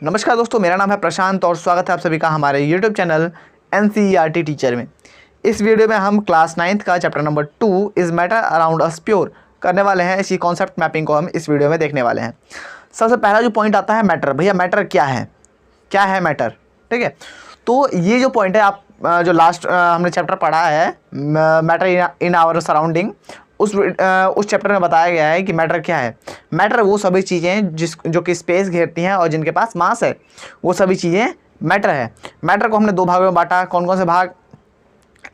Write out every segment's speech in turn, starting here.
नमस्कार दोस्तों, मेरा नाम है प्रशांत और स्वागत है आप सभी का हमारे YouTube चैनल NCERT टीचर में। इस वीडियो में हम क्लास 9th का chapter number 2 is matter around us pure करने वाले हैं। इसी कॉन्सेप्ट मैपिंग को हम इस वीडियो में देखने वाले हैं। सबसे पहला जो पॉइंट आता है मैटर। भैया मैटर क्या है मैटर, ठीक है। तो ये जो पॉइंट है, आप जो लास्ट हमने चैप्टर पढ़ा है मैटर इन आवर सराउंडिंग, उस चैप्टर में बताया गया है कि मैटर क्या है। मैटर वो सभी चीज़ें जो कि स्पेस घेरती हैं और जिनके पास मास है, वो सभी चीज़ें मैटर है। मैटर को हमने दो भागों में बांटा। कौन कौन से भाग?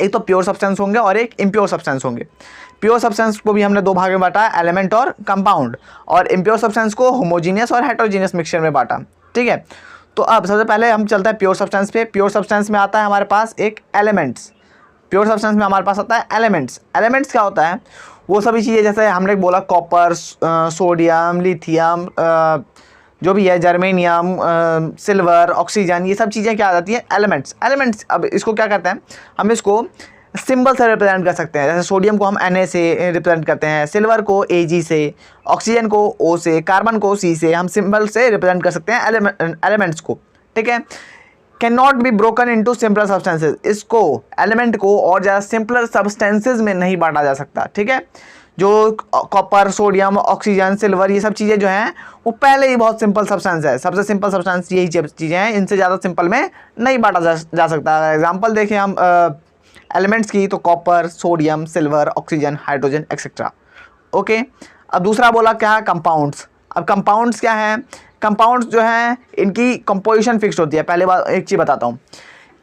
एक तो प्योर सब्सटेंस होंगे और एक इम्प्योर सब्सटेंस होंगे। प्योर सब्सटेंस को भी हमने दो भागों में बांटा, एलिमेंट और कंपाउंड, और इम्प्योर सब्सटेंस को होमोजीनियस और हेटेरोजीनियस मिक्सचर में बांटा, ठीक है। तो अब सबसे पहले हम चलते हैं प्योर सब्सटेंस पे। प्योर सब्सटेंस में आता है हमारे पास एक एलिमेंट्स। प्योर सब्सटेंस में हमारे पास आता है एलिमेंट्स। एलिमेंट्स क्या होता है? वो सभी चीज़ें जैसे हमने बोला कॉपर, सोडियम, लिथियम, जो भी है, जर्मेनियम, सिल्वर, ऑक्सीजन, ये सब चीज़ें क्या आ जाती हैं? एलिमेंट्स। अब इसको क्या करते हैं, हम इसको सिंबल से रिप्रेजेंट कर सकते हैं। जैसे सोडियम को हम Na से रिप्रेजेंट करते हैं, सिल्वर को Ag से, ऑक्सीजन को O से, कार्बन को C से, हम सिंबल से रिप्रेजेंट कर सकते हैं एलिमेंट्स को, ठीक है। Can not be broken into simpler substances. इसको एलिमेंट को और ज़्यादा सिंपलर सब्सटेंसेज में नहीं बांटा जा सकता, ठीक है। जो कॉपर, सोडियम, ऑक्सीजन, सिल्वर, ये सब चीज़ें जो हैं वो पहले ही बहुत सिंपल सब्सटेंस है। सबसे सिंपल सब्सटेंस यही चीज़ें हैं, इनसे ज़्यादा सिंपल में नहीं बांटा जा सकता। एग्जाम्पल देखें हम एलिमेंट्स की, तो copper, sodium, silver, oxygen, hydrogen etcetera, okay. अब दूसरा बोला क्या? कंपाउंड्स। अब कंपाउंड्स क्या है? कंपाउंड्स जो हैं इनकी कंपोजिशन फिक्स्ड होती है। पहले बात एक चीज़ बताता हूँ,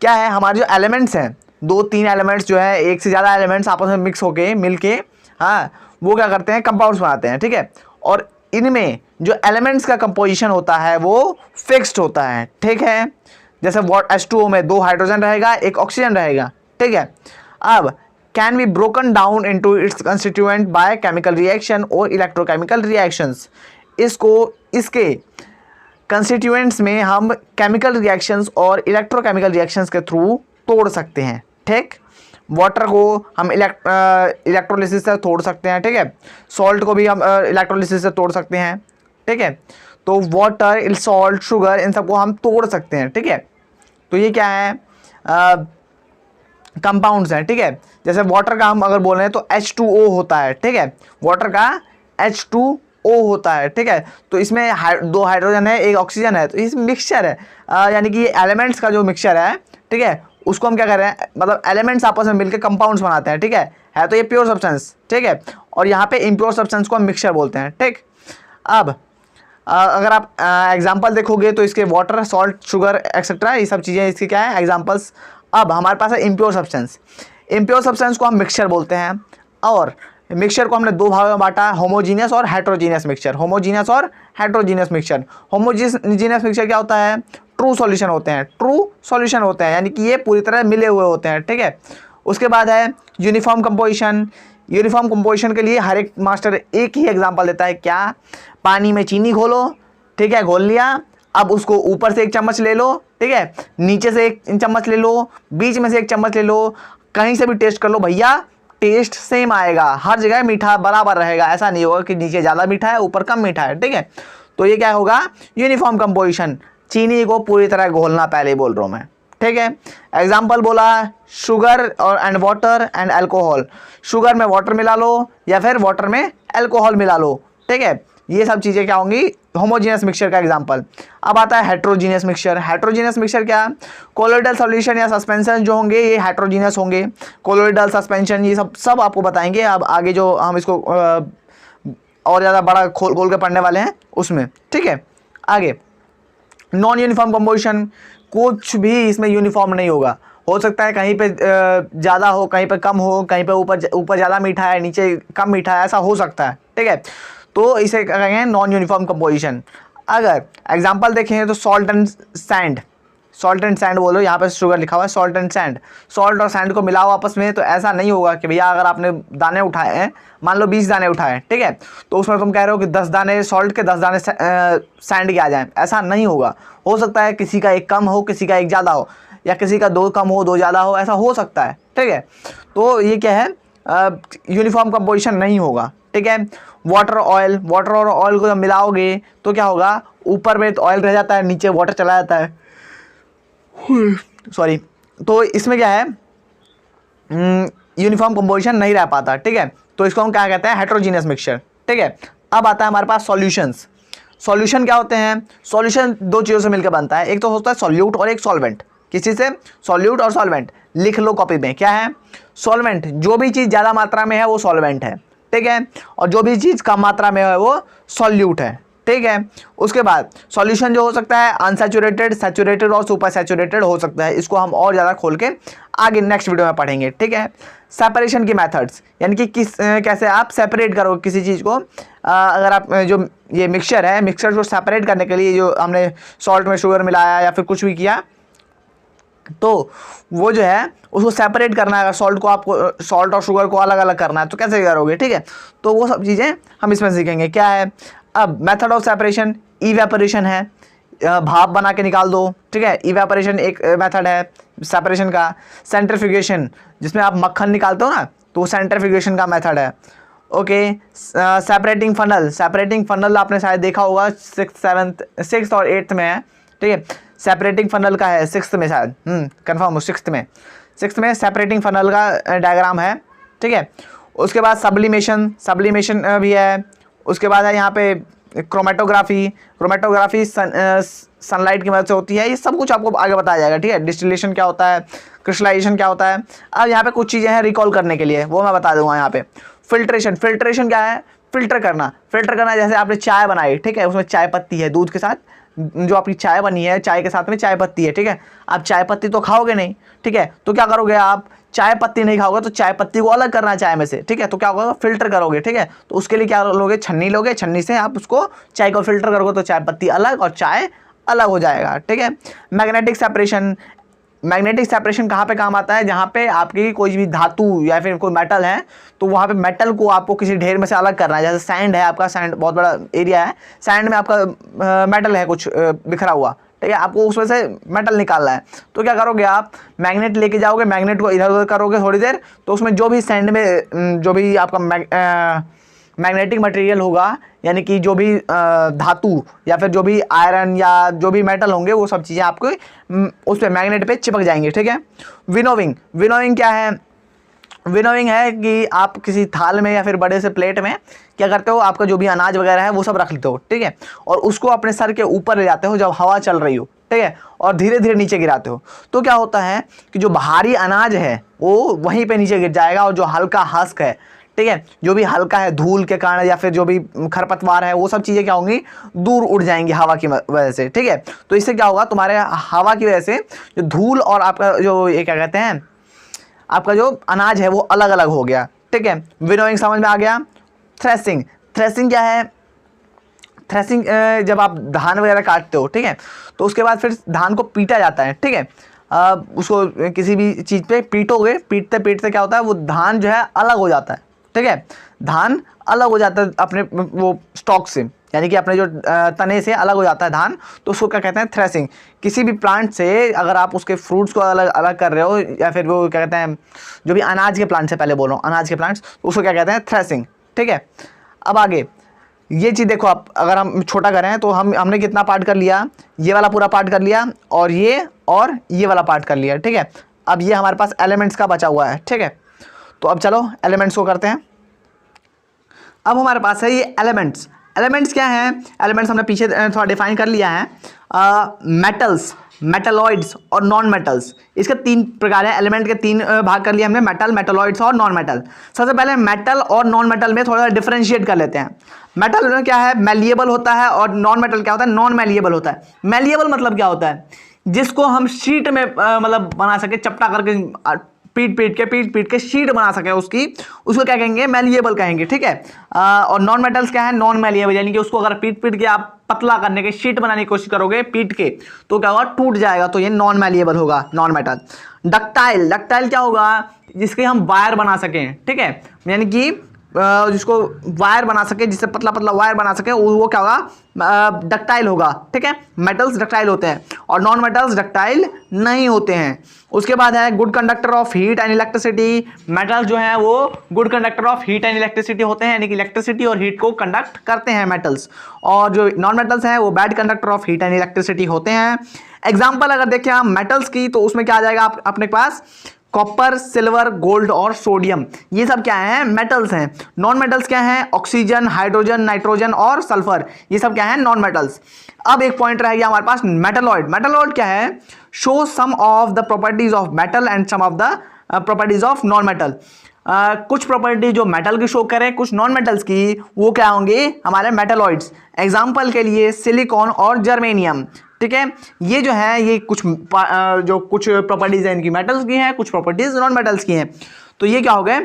क्या है, हमारे जो एलिमेंट्स हैं, 2-3 एलिमेंट्स जो है, एक से ज़्यादा एलिमेंट्स आपस में मिक्स होके मिलके, हाँ, वो क्या करते हैं? कंपाउंड्स बनाते हैं, ठीक है। और इनमें जो एलिमेंट्स का कंपोजिशन होता है वो फिक्स्ड होता है, ठीक है। जैसे H2O में 2 हाइड्रोजन रहेगा, 1 ऑक्सीजन रहेगा, ठीक है। अब can be broken down into its constituent by chemical reaction और इलेक्ट्रोकेमिकल रिएक्शंस। इसके कंस्टिट्यूएंट्स में हम केमिकल रिएक्शंस और इलेक्ट्रोकेमिकल रिएक्शंस के थ्रू तोड़ सकते हैं, ठीक। वाटर को हम इलेक्ट्रोलिसिस से तोड़ सकते हैं, ठीक है। सॉल्ट को भी हम इलेक्ट्रोलिसिस से तोड़ सकते हैं, ठीक है। तो वाटर, सॉल्ट, शुगर, इन सबको हम तोड़ सकते हैं, ठीक है। तो ये क्या है? कंपाउंड्स हैं, ठीक है। जैसे वाटर का हम अगर बोल रहे हैं तो H2O होता है, ठीक है। वाटर का H2O होता है, ठीक है। तो इसमें 2 हाइड्रोजन है, 1 ऑक्सीजन है, तो इसमें मिक्सचर है, यानी कि एलिमेंट्स का जो मिक्सचर है, ठीक है, उसको हम क्या कर रहे हैं, मतलब एलिमेंट्स आपस में मिलकर कंपाउंड्स बनाते हैं, ठीक है। तो ये प्योर सब्सटेंस, ठीक है। और यहाँ पे इम्प्योर सब्सटेंस को हम मिक्सचर बोलते हैं, ठीक। अब अगर आप एग्जाम्पल देखोगे तो इसके वाटर, सॉल्ट, शुगर एक्सेट्रा, ये सब चीज़ें इसकी क्या है? एग्जाम्पल्स। अब हमारे पास है इम्प्योर सब्सटेंस। इम्प्योर सब्सटेंस को हम मिक्सचर बोलते हैं, और मिक्सचर को हमने दो भागों में बांटा, होमोजीनियस और हेटेरोजीनियस मिक्सचर। होमोजीनियस और हेटेरोजीनियस मिक्सचर। होमोजीनियस मिक्सचर क्या होता है? ट्रू सॉल्यूशन होते हैं, यानी कि ये पूरी तरह मिले हुए होते हैं, ठीक है। उसके बाद है यूनिफॉर्म कंपोजिशन। यूनिफॉर्म कंपोजिशन के लिए हर एक मास्टर एक ही एग्जांपल देता है। क्या? पानी में चीनी घोलो, ठीक है, घोल लिया, अब उसको ऊपर से 1 चम्मच ले लो, ठीक है, नीचे से 1 चम्मच ले लो, बीच में से 1 चम्मच ले लो, कहीं से भी टेस्ट कर लो भैया, टेस्ट सेम आएगा, हर जगह मीठा बराबर रहेगा। ऐसा नहीं होगा कि नीचे ज़्यादा मीठा है ऊपर कम मीठा है, ठीक है। तो ये क्या होगा? Uniform composition. चीनी को पूरी तरह घोलना, पहले बोल रहा हूँ मैं, ठीक है। एग्जाम्पल बोला शुगर और and water and alcohol. Sugar में वाटर मिला लो या फिर वाटर में अल्कोहल मिला लो, ठीक है। ये सब चीज़ें क्या होंगी? होमोजीनियस मिक्सचर का एग्जांपल। अब आता है हेटेरोजीनियस मिक्सचर। हेटेरोजीनियस मिक्सचर क्या? कोलोइडल सॉल्यूशन या सस्पेंशन जो होंगे ये हेटेरोजीनियस होंगे। कोलोइडल, सस्पेंशन, ये सब आपको बताएंगे अब आगे, जो हम इसको और ज़्यादा बड़ा खोल के पढ़ने वाले हैं उसमें, ठीक है। आगे नॉन यूनिफॉर्म कंपोजिशन। कुछ भी इसमें यूनिफॉर्म नहीं होगा। हो सकता है कहीं पे ज़्यादा हो, कहीं पे कम हो, कहीं पे ऊपर ज़्यादा मीठा है, नीचे कम मीठा है, ऐसा हो सकता है, ठीक है। तो इसे कहेंगे नॉन यूनिफॉर्म कंपोजिशन। अगर एग्जांपल देखें तो सॉल्ट एंड सैंड बोलो, यहाँ पे शुगर लिखा हुआ है, सॉल्ट एंड सैंड। सॉल्ट और सैंड को मिलाओ आपस में, तो ऐसा नहीं होगा कि भैया अगर आपने दाने उठाए हैं, मान लो 20 दाने उठाए, ठीक है, तो उसमें तुम कह रहे हो कि 10 दाने सॉल्ट के, 10 दाने सैंड के आ जाएं। ऐसा नहीं होगा। हो सकता है किसी का 1 कम हो, किसी का 1 ज़्यादा हो, या किसी का 2 कम हो 2 ज़्यादा हो, ऐसा हो सकता है, ठीक है। तो ये क्या है? यूनिफॉर्म कंपोजिशन नहीं होगा, ठीक है। वाटर और ऑयल को जब मिलाओगे तो क्या होगा? ऊपर में तो ऑयल रह जाता है, नीचे वाटर चला जाता है, सॉरी। तो इसमें क्या है, यूनिफॉर्म कंपोजिशन नहीं रह पाता, ठीक है। तो इसको हम क्या कहते हैं, हेट्रोजीनियस मिक्सचर, ठीक है। अब आता है हमारे पास सॉल्यूशंस। सॉल्यूशन क्या होते हैं, सॉल्यूशन दो चीज़ों से मिलकर बनता है, एक तो होता है सॉल्यूट और एक सॉल्वेंट। किसी से, सॉल्यूट और सॉल्वेंट, लिख लो कॉपी में, क्या है, सॉल्वेंट, जो भी चीज़ ज़्यादा मात्रा में है वो सॉल्वेंट है, ठीक है, और जो भी चीज़ कम मात्रा में है वो सॉल्यूट है, ठीक है। उसके बाद सॉल्यूशन जो हो सकता है अनसैचुरेटेड, सैचुरेटेड और सुपर सैचुरेटेड हो सकता है। इसको हम और ज़्यादा खोल के आगे नेक्स्ट वीडियो में पढ़ेंगे, ठीक है। सेपरेशन की मेथड्स, यानी कि कैसे आप सेपरेट करोगे किसी चीज़ को। अगर आप जो ये मिक्सचर है, मिक्सचर को सेपरेट करने के लिए जो हमने सॉल्ट में शुगर मिलाया या फिर कुछ भी किया, तो वो जो है उसको सेपरेट करना है। अगर सॉल्ट को आपको, सॉल्ट और शुगर को अलग अलग करना है तो कैसे करोगे, ठीक है। तो वो सब चीज़ें हम इसमें सीखेंगे। क्या है, अब मेथड ऑफ सेपरेशन, इवेपोरेशन है, भाप बना के निकाल दो, ठीक है, इवेपोरेशन एक मेथड है सेपरेशन का। सेंट्रीफ्यूगेशन, जिसमें आप मक्खन निकालते हो ना, तो वो सेंट्रीफ्यूगेशन का मेथड है, okay. Separating funnel, separating funnel आपने शायद देखा होगा, सिक्स और 8th में है, ठीक है। सेपरेटिंग फनल का है 6th में शायद, कंफर्म हो, 6th में सेपरेटिंग फनल का डायग्राम है, ठीक है। उसके बाद सब्लिमेशन, सब्लिमेशन भी है। उसके बाद है यहाँ पे क्रोमेटोग्राफी, क्रोमेटोग्राफी सनलाइट की मदद से होती है। ये सब कुछ आपको आगे बताया जाएगा, ठीक है। डिस्टिलेशन क्या होता है, क्रिस्टलाइजेशन क्या होता है। अब यहाँ पे कुछ चीज़ें हैं रिकॉल करने के लिए, वो मैं बता दूंगा यहाँ पे। फिल्ट्रेशन, फिल्ट्रेशन क्या है, फिल्टर करना, फिल्टर करना। जैसे आपने चाय बनाई, ठीक है, उसमें चाय पत्ती है, दूध के साथ जो आपकी चाय बनी है, चाय के साथ में चाय पत्ती है, ठीक है। आप चाय पत्ती तो खाओगे नहीं, ठीक है, तो क्या करोगे आप, चाय पत्ती नहीं खाओगे तो चाय पत्ती को अलग करना है चाय में से, ठीक है। तो क्या होगा, फिल्टर करोगे, ठीक है। तो उसके लिए क्या लोगे, छन्नी लोगे, छन्नी से आप उसको चाय को फिल्टर करोगे तो चाय पत्ती अलग और चाय अलग हो जाएगा, ठीक है। मैग्नेटिक सेपरेशन, मैग्नेटिक सेपरेशन कहाँ पे काम आता है, जहाँ पे आपकी कोई भी धातु या फिर कोई मेटल है, तो वहाँ पे मेटल को आपको किसी ढेर में से अलग करना है। जैसे सैंड है आपका, सैंड बहुत बड़ा एरिया है, सैंड में आपका मेटल है कुछ बिखरा हुआ, ठीक है, आपको उसमें से मेटल निकालना है। तो क्या करोगे आप, मैग्नेट लेके जाओगे, मैग्नेट को इधर उधर करोगे थोड़ी देर, तो उसमें जो भी सैंड में जो भी आपका मैग्नेटिक मटेरियल होगा, यानी कि जो भी धातु या फिर जो भी आयरन या जो भी मेटल होंगे, वो सब चीज़ें आपको उस पर मैग्नेट पे चिपक जाएंगी, ठीक है। विनोविंग, विनोविंग क्या है, विनोविंग है कि आप किसी थाल में या फिर बड़े से प्लेट में क्या करते हो, आपका जो भी अनाज वगैरह है वो सब रख लेते हो, ठीक है, और उसको अपने सर के ऊपर ले जाते हो जब हवा चल रही हो, ठीक है, और धीरे धीरे नीचे गिराते हो। तो क्या होता है कि जो भारी अनाज है वो वहीं पे नीचे गिर जाएगा, और जो हल्का हस्क है, ठीक है, जो भी हल्का है धूल के कारण या फिर जो भी खरपतवार है, वो सब चीज़ें क्या होंगी, दूर उड़ जाएंगी हवा की वजह से, ठीक है। तो इससे क्या होगा, तुम्हारे हवा की वजह से जो धूल और आपका जो ये क्या कहते हैं, आपका जो अनाज है वो अलग अलग हो गया, ठीक है। विनोइंग समझ में आ गया। थ्रेसिंग, थ्रेसिंग क्या है, थ्रेसिंग जब आप धान वगैरह काटते हो, ठीक है, तो उसके बाद फिर धान को पीटा जाता है, ठीक है। उसको किसी भी चीज़ पे पीटोगे, पीटते पीटते क्या होता है, वो धान जो है अलग हो जाता है, ठीक है, धान अलग हो जाता है अपने वो स्टॉक से, यानी कि अपने जो तने से अलग हो जाता है धान, तो उसको क्या कहते हैं, थ्रेसिंग। किसी भी प्लांट से अगर आप उसके फ्रूट्स को अलग अलग कर रहे हो, या फिर वो क्या कहते हैं, जो भी अनाज के प्लांट से, पहले बोल रहा हूँ अनाज के प्लांट्स, तो उसको क्या कहते हैं, थ्रेसिंग, ठीक है। अब आगे ये चीज़ देखो आप, अगर हम छोटा करें तो हमने कितना पार्ट कर लिया, ये वाला पूरा पार्ट कर लिया, और ये वाला पार्ट कर लिया, ठीक है। अब ये हमारे पास एलिमेंट्स का बचा हुआ है, ठीक है। तो अब चलो एलिमेंट्स को करते हैं। अब हमारे पास है ये एलिमेंट्स। एलिमेंट्स क्या हैं, एलिमेंट्स हमने पीछे थोड़ा डिफाइन कर लिया है। मेटल्स, मेटलॉइड्स और नॉन मेटल्स, इसके 3 प्रकार है। एलिमेंट के 3 भाग कर लिए हमने, मेटल, मेटलॉइड्स और नॉन मेटल। सबसे पहले मेटल और नॉन मेटल में थोड़ा डिफरेंशिएट कर लेते हैं। मेटल में क्या है, मैलिएबल होता है, और नॉन मेटल क्या होता है, नॉन मैलिएबल होता है। मैलिएबल मतलब क्या होता है, जिसको हम शीट में मतलब बना सके, चपटा करके पीट पीट के शीट बना सके उसकी, उसको क्या कहेंगे, मैलिएबल कहेंगे, ठीक है। और नॉन मेटल्स क्या है, नॉन मैलिएबल, यानी कि उसको अगर पीट के आप पतला करने के, शीट बनाने की कोशिश करोगे पीट के, तो क्या होगा, टूट जाएगा, तो ये नॉन मैलिएबल होगा, नॉन मेटल। डक्टाइल, डक्टाइल क्या होगा, जिसके हम वायर बना सकें, ठीक है, यानी कि जिसको वायर बना सके, जिससे पतला पतला वायर बना सके, वो क्या होगा, डक्टाइल होगा। ठीक है, मेटल्स डक्टाइल होते हैं और नॉन मेटल्स डक्टाइल नहीं होते हैं। उसके बाद है good conductor of heat and electricity. Metals जो है वो good conductor of heat and electricity होते हैं, यानी कि इलेक्ट्रिसिटी और हीट को कंडक्ट करते हैं मेटल्स। और जो नॉन मेटल्स हैं वो bad conductor of heat and electricity होते हैं। एग्जाम्पल अगर देखें हम मेटल्स की, तो उसमें क्या आ जाएगा अपने पास, कॉपर, सिल्वर, गोल्ड और सोडियम, ये सब क्या है, मेटल्स हैं। नॉन मेटल्स क्या हैं, ऑक्सीजन, हाइड्रोजन, नाइट्रोजन और सल्फर, ये सब क्या है, नॉन मेटल्स। अब एक पॉइंट रह गया हमारे पास मेटलॉइड। मेटलॉइड क्या है, show some of the properties of metal and some of the properties of non metal. कुछ प्रॉपर्टी जो मेटल की शो करें, कुछ नॉन मेटल्स की, वो क्या होंगे, हमारे मेटलॉइड्स। एग्जाम्पल के लिए सिलिकॉन और जर्मेनियम। ठीक है, ये जो है ये कुछ प्रॉपर्टीज हैं इनकी मेटल्स की हैं, कुछ प्रॉपर्टीज नॉन मेटल्स की हैं। तो ये क्या हो गए,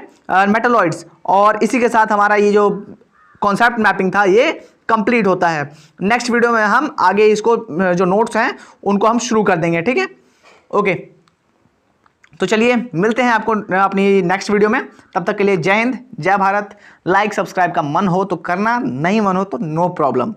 मेटलॉइड्स। और इसी के साथ हमारा ये जो कॉन्सेप्ट मैपिंग था ये कंप्लीट होता है। नेक्स्ट वीडियो में हम आगे इसको जो नोट्स हैं उनको हम शुरू कर देंगे। ठीक है, ओके, तो चलिए मिलते हैं आपको अपनी नेक्स्ट वीडियो में। तब तक के लिए जय हिंद, जय भारत। लाइक सब्सक्राइब का मन हो तो करना, नहीं मन हो तो नो प्रॉब्लम।